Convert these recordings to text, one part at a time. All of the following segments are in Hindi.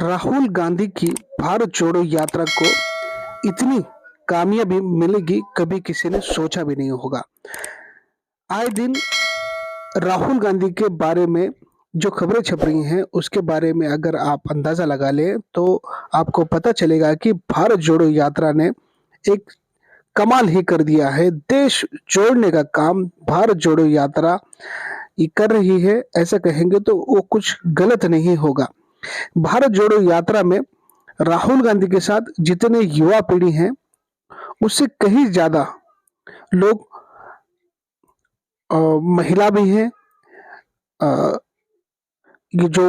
राहुल गांधी की भारत जोड़ो यात्रा को इतनी कामयाबी मिलेगी कभी किसी ने सोचा भी नहीं होगा। आए दिन राहुल गांधी के बारे में जो खबरें छप रही हैं उसके बारे में अगर आप अंदाजा लगा लें तो आपको पता चलेगा कि भारत जोड़ो यात्रा ने एक कमाल ही कर दिया है। देश जोड़ने का काम भारत जोड़ो यात्रा ये कर रही है, ऐसा कहेंगे तो वो कुछ गलत नहीं होगा। भारत जोड़ो यात्रा में राहुल गांधी के साथ जितने युवा पीढ़ी हैं, उससे कहीं ज़्यादा लोग महिला भी हैं। अ, ये जो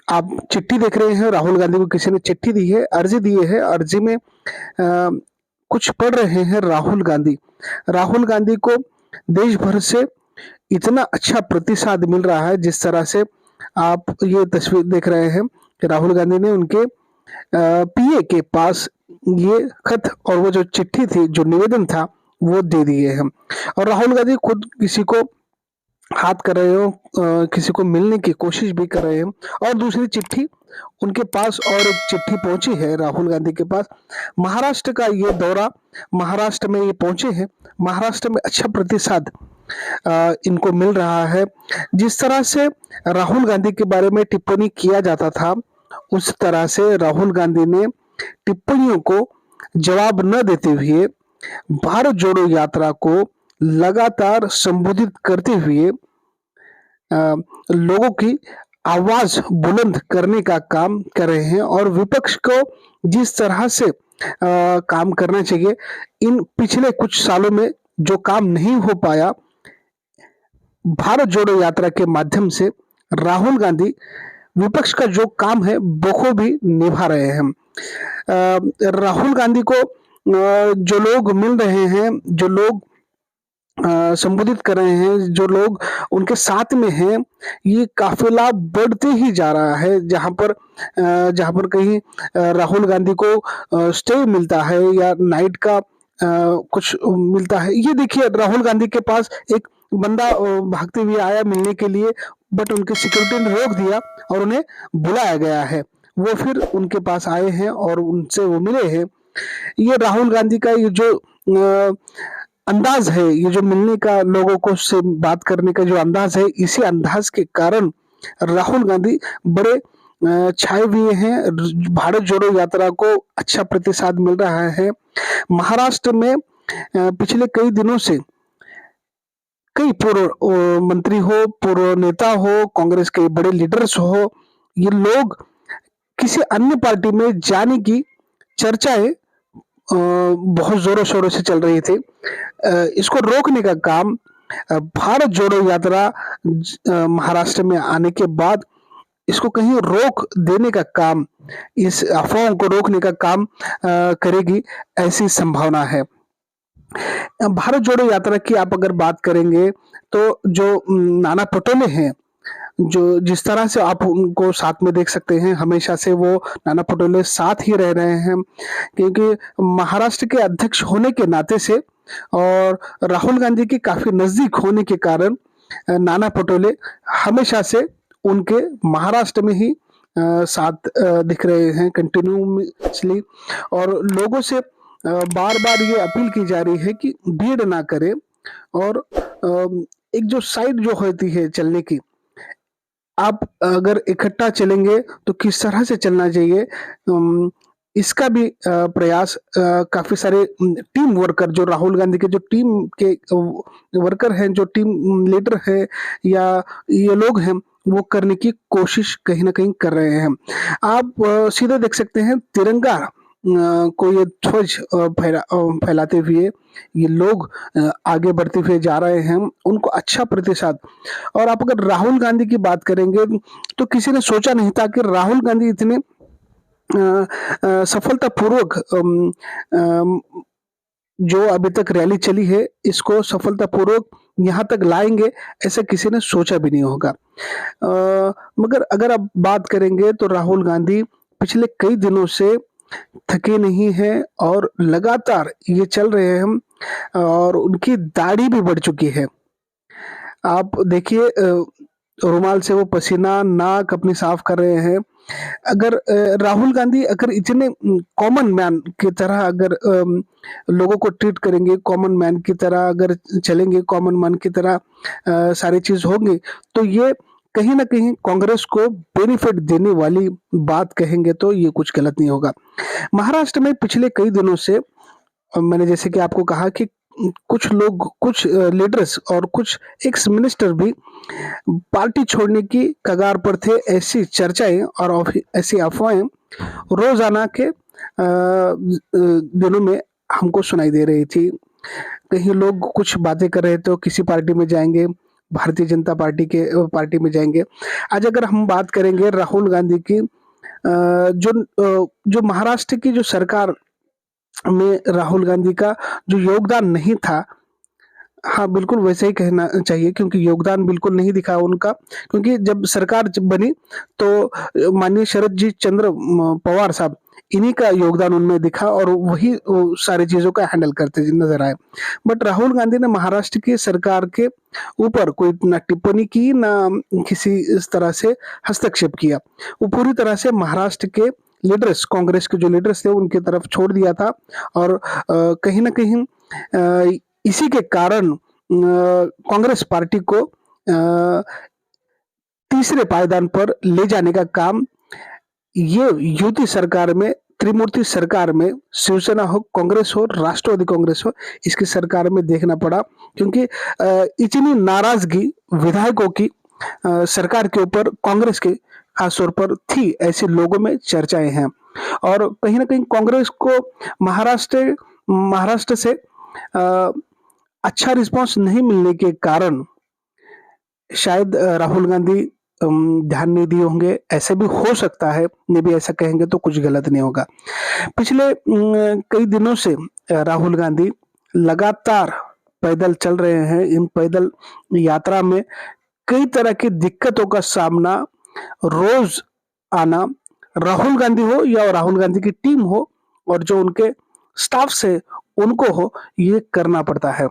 आप चिट्ठी देख रहे हैं, राहुल गांधी को किसी ने चिट्ठी दी है, अर्जी दी है। अर्जी में कुछ पढ़ रहे हैं राहुल गांधी। राहुल गांधी को देश भर से इतना अच्छा प्रतिसाद मिल रहा है, जिस तरह से आप ये तस्वीर देख रहे हैं कि राहुल गांधी ने उनके पीए के पास ये खत और वो जो चिट्ठी थी, जो निवेदन था, वो दे दिए हैं। और राहुल गांधी खुद किसी को हाथ कर रहे हो, किसी को मिलने की कोशिश भी कर रहे हैं। और दूसरी चिट्ठी उनके पास और एक चिट्ठी पहुंची है राहुल गांधी के पास। महाराष्ट्र का ये दौरा, महाराष्ट्र में ये पहुंचे हैं। महाराष्ट्र में अच्छा प्रतिसाद इनको मिल रहा है। जिस तरह से राहुल गांधी के बारे में टिप्पणी किया जाता था, उस तरह से राहुल गांधी ने टिप्पणियों को जवाब न देते हुए भारत जोड़ो यात्रा को लगातार संबोधित करते हुए लोगों की आवाज बुलंद करने का काम कर रहे हैं। और विपक्ष को जिस तरह से काम करना चाहिए, इन पिछले कुछ सालों में जो काम नहीं हो पाया, भारत जोड़ो यात्रा के माध्यम से राहुल गांधी विपक्ष का जो काम है बखूबी निभा रहे हैं। राहुल गांधी को जो लोग मिल रहे हैं, जो लोग संबोधित कर रहे हैं, जो लोग उनके साथ में हैं, ये काफिला बढ़ते ही जा रहा है। जहाँ पर कहीं राहुल गांधी को स्टे मिलता है या नाइट का कुछ मिलता है। ये देखिए, राहुल गांधी के पास एक बंदा भागते हुए आया मिलने के लिए, बट उनके सिक्योरिटी ने रोक दिया और उन्हें बुलाया गया है। वो फिर उनके पास आए हैं और उनसे वो मिले हैं। ये राहुल गांधी का ये जो अंदाज है, ये जो मिलने का, लोगों को से बात करने का जो अंदाज है, इसी अंदाज के कारण राहुल गांधी बड़े छाए हुए हैं। भारत जोड़ो यात्रा को अच्छा प्रतिसाद मिल रहा है। महाराष्ट्र में पिछले कई दिनों से कई पूर्व मंत्री हो, पूर्व नेता हो, कांग्रेस के बड़े लीडर्स हो, ये लोग किसी अन्य पार्टी में जाने की चर्चाएं बहुत जोरों शोरों से चल रही थी। इसको रोकने का काम भारत जोड़ो यात्रा महाराष्ट्र में आने के बाद इसको कहीं रोक देने का काम, इस अफवाहों को रोकने का काम करेगी, ऐसी संभावना है। भारत जोड़ो यात्रा की आप अगर बात करेंगे तो जो नाना पटोले हैं, जो जिस तरह से आप उनको साथ में देख सकते हैं, हमेशा से वो नाना पटोले साथ ही रह रहे हैं, क्योंकि महाराष्ट्र के अध्यक्ष होने के नाते से और राहुल गांधी के काफी नजदीक होने के कारण नाना पटोले हमेशा से उनके महाराष्ट्र में ही साथ दिख रहे हैं कंटिन्यूसली। और लोगों से बार बार ये अपील की जा रही है कि भीड़ ना करें और एक जो साइड जो होती है चलने की, आप अगर इकट्ठा चलेंगे तो किस तरह से चलना चाहिए, इसका भी प्रयास काफ़ी सारे टीम वर्कर, जो राहुल गांधी के जो टीम के वर्कर हैं, जो टीम लीडर हैं या ये लोग हैं, वो करने की कोशिश कहीं न कहीं कर रहे हैं। आप सीधे देख सकते हैं तिरंगा को ये ध्वज फैलाते हुए ये लोग आगे बढ़ते हुए जा रहे हैं, उनको अच्छा प्रतिसाद। और आप अगर राहुल गांधी की बात करेंगे तो किसी ने सोचा नहीं था कि राहुल गांधी इतने सफलतापूर्वक जो अभी तक रैली चली है, इसको सफलतापूर्वक यहाँ तक लाएँगे, ऐसा किसी ने सोचा भी नहीं होगा। मगर अगर आप बात करेंगे तो राहुल गांधी पिछले कई दिनों से थके नहीं हैं और लगातार ये चल रहे हैं और उनकी दाढ़ी भी बढ़ चुकी है। आप देखिए, रुमाल से वो पसीना, नाक अपनी साफ कर रहे हैं। अगर राहुल गांधी अगर इतने कॉमन मैन की तरह अगर लोगों को ट्रीट करेंगे, कॉमन मैन की तरह अगर चलेंगे, कॉमन मैन की तरह सारी चीज होंगी, तो ये कहीं ना कहीं कांग्रेस को बेनिफिट देने वाली बात कहेंगे तो ये कुछ गलत नहीं होगा। महाराष्ट्र में पिछले कई दिनों से मैंने जैसे कि आपको कहा कि कुछ लोग, कुछ लीडर्स और कुछ एक्स मिनिस्टर भी पार्टी छोड़ने की कगार पर थे। ऐसी चर्चाएं और ऐसी अफवाहें रोजाना के दिनों में हमको सुनाई दे रही थी। कहीं लोग कुछ बातें कर रहे थे, तो किसी पार्टी में जाएंगे, भारतीय जनता पार्टी के पार्टी में जाएंगे। आज अगर हम बात करेंगे राहुल गांधी की, जो महाराष्ट्र की जो सरकार में राहुल गांधी का जो योगदान नहीं था, हाँ, बिल्कुल वैसे ही कहना चाहिए, क्योंकि योगदान बिल्कुल नहीं दिखा उनका। क्योंकि जब सरकार जब बनी तो माननीय शरद जी चंद्र पवार साहब, इन्हीं का योगदान उनमें दिखा और वही सारी चीजों का हैंडल करते नजर आए। बट राहुल गांधी ने महाराष्ट्र की सरकार के ऊपर कोई ना टिप्पणी की, ना किसी इस तरह से हस्तक्षेप किया। वो पूरी तरह से महाराष्ट्र के लीडर्स, कांग्रेस के जो लीडर्स थे उनकी तरफ छोड़ दिया था। और कहीं ना कहीं इसी के कारण कांग्रेस पार्टी को तीसरे पायदान पर ले जाने का काम ये युति सरकार में, त्रिमूर्ति सरकार में, शिवसेना हो, कांग्रेस हो, राष्ट्रवादी कांग्रेस हो, इसकी सरकार में देखना पड़ा। क्योंकि इतनी नाराजगी विधायकों की सरकार के ऊपर, कांग्रेस के खास तौर पर थी, ऐसे लोगों में चर्चाएं हैं। और कहीं ना कहीं कांग्रेस को महाराष्ट्र से अच्छा रिस्पांस नहीं मिलने के कारण शायद राहुल गांधी ध्यान नहीं दिए होंगे, ऐसे भी हो सकता है। मे भी ऐसा कहेंगे तो कुछ गलत नहीं होगा। पिछले कई दिनों से राहुल गांधी लगातार पैदल चल रहे हैं। इन पैदल यात्रा में कई तरह की दिक्कतों का सामना रोज आना, राहुल गांधी हो या राहुल गांधी की टीम हो और जो उनके स्टाफ से उनको हो, ये करना पड़ता है।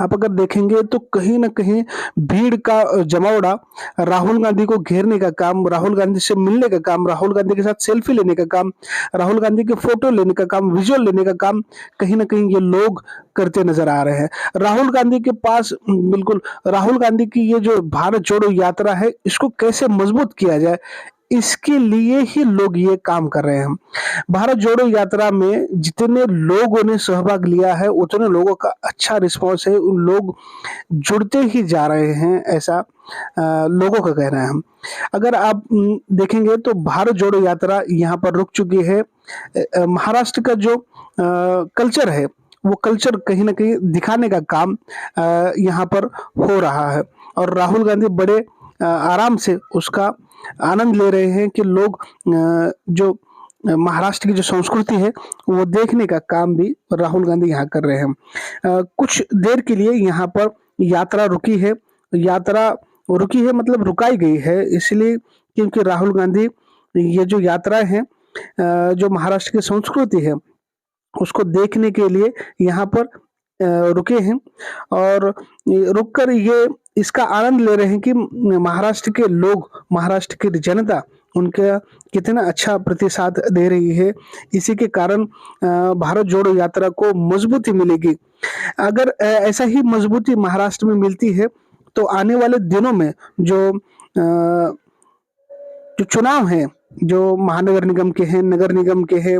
आप अगर देखेंगे तो कहीं ना कहीं भीड़ का जमावड़ा, राहुल गांधी को घेरने का काम, राहुल गांधी से मिलने का काम, राहुल गांधी के साथ सेल्फी लेने का काम, राहुल गांधी के फोटो लेने का काम, विजुअल लेने का काम कहीं ना कहीं ये लोग करते नजर आ रहे हैं। राहुल गांधी के पास बिल्कुल, राहुल गांधी की ये जो भारत जोड़ो यात्रा है, इसको कैसे मजबूत किया जाए, इसके लिए ही लोग ये काम कर रहे हैं। भारत जोड़ो यात्रा में जितने लोगों ने सहभाग लिया है, उतने लोगों का अच्छा रिस्पांस है, उन लोग जुड़ते ही जा रहे हैं, ऐसा लोगों का कहना है। अगर आप देखेंगे तो भारत जोड़ो यात्रा यहाँ पर रुक चुकी है। महाराष्ट्र का जो कल्चर है, वो कल्चर कहीं ना कहीं दिखाने का काम यहाँ पर हो रहा है। और राहुल गांधी बड़े आराम से उसका आनंद ले रहे हैं कि लोग जो महाराष्ट्र की जो संस्कृति है वो देखने का काम भी राहुल गांधी यहाँ कर रहे हैं। कुछ देर के लिए यहाँ पर यात्रा रुकी है। यात्रा रुकी है मतलब रुकाई गई है, इसलिए क्योंकि राहुल गांधी ये जो यात्राएं हैं, जो महाराष्ट्र की संस्कृति है उसको देखने के लिए यहाँ पर रुके हैं। और रुककर ये इसका आनंद ले रहे हैं कि महाराष्ट्र के लोग, महाराष्ट्र की जनता उनका कितना अच्छा प्रतिसाद दे रही है। इसी के कारण भारत जोड़ो यात्रा को मजबूती मिलेगी। अगर ऐसा ही मजबूती महाराष्ट्र में मिलती है तो आने वाले दिनों में जो चुनाव है, जो महानगर निगम के हैं, नगर निगम के हैं,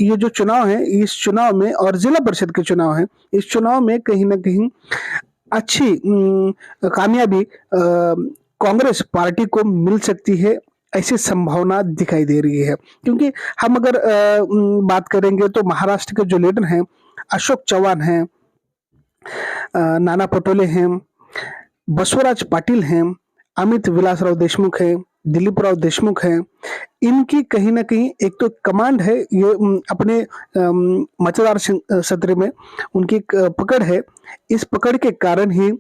ये जो चुनाव है, इस चुनाव में और जिला परिषद के चुनाव है, इस चुनाव में कहीं ना कहीं अच्छी कामयाबी कांग्रेस पार्टी को मिल सकती है, ऐसी संभावना दिखाई दे रही है। क्योंकि हम अगर बात करेंगे तो महाराष्ट्र के जो लीडर हैं, अशोक चव्हाण हैं, नाना पटोले हैं, बसवराज पाटिल हैं, अमित विलासराव देशमुख हैं, दिलीप राव देशमुख हैं। इनकी कहीं ना कहीं एक तो कमांड है, ये अपने मतदार सत्र में उनकी एक पकड़ है। इस पकड़ के कारण ही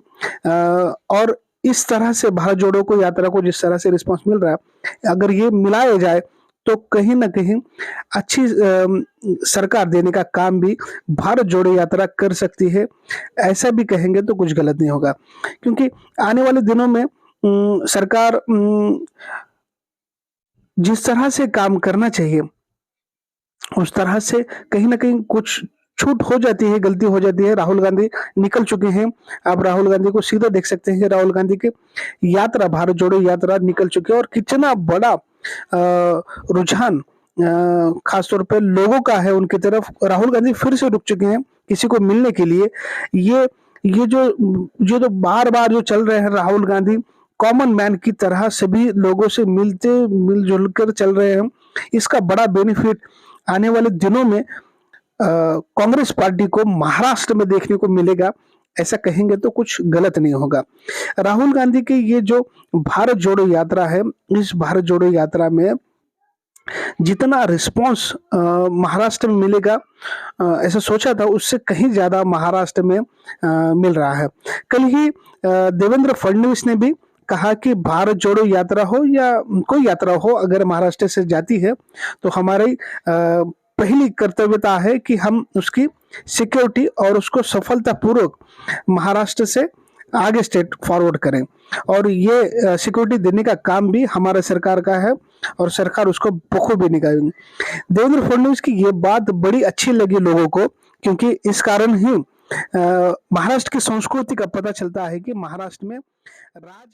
और इस तरह से भारत जोड़ो को यात्रा को जिस तरह से रिस्पांस मिल रहा है, अगर ये मिलाया जाए तो कहीं ना कहीं अच्छी सरकार देने का काम भी भारत जोड़ो यात्रा कर सकती है। ऐसा भी कहेंगे तो कुछ गलत नहीं होगा। क्योंकि आने वाले दिनों में सरकार जिस तरह से काम करना चाहिए, उस तरह से कहीं न कहीं कुछ छूट हो जाती है, गलती हो जाती है। राहुल गांधी निकल चुके हैं। आप राहुल गांधी को सीधा देख सकते हैं कि राहुल गांधी की यात्रा, भारत जोड़ो यात्रा निकल चुकी है और कितना बड़ा रुझान खास तौर पे लोगों का है उनकी तरफ। राहुल गांधी फिर से रुक चुके हैं किसी को मिलने के लिए। ये ये जो बार-बार जो चल रहे हैं राहुल गांधी कॉमन मैन की तरह सभी लोगों से मिलते मिल-जुल कर चल रहे हैं। इसका बड़ा बेनिफिट आने वाले दिनों में कांग्रेस पार्टी को महाराष्ट्र में देखने को मिलेगा। ऐसा कहेंगे तो कुछ गलत नहीं होगा। राहुल गांधी की ये जो भारत जोड़ो यात्रा है, इस भारत जोड़ो यात्रा में जितना रिस्पॉन्स महाराष्ट्र में मिलेगा, ऐसा सोचा था उससे कहीं ज़्यादा महाराष्ट्र में मिल रहा है। कल ही देवेंद्र फडणवीस ने भी कहा कि भारत जोड़ो यात्रा हो या कोई यात्रा हो, अगर महाराष्ट्र से जाती है तो हमारी पहली कर्तव्यता है कि हम उसकी सिक्योरिटी और उसको सफलतापूर्वक महाराष्ट्र से आगे स्टेट फॉरवर्ड करें। और ये सिक्योरिटी देने का काम भी हमारा सरकार का है और सरकार उसको बखूबी निभाएगी। देवेंद्र फडणवीस की ये बात बड़ी अच्छी लगी लोगों को, क्योंकि इस कारण ही महाराष्ट्र की संस्कृति का पता चलता है कि महाराष्ट्र में राज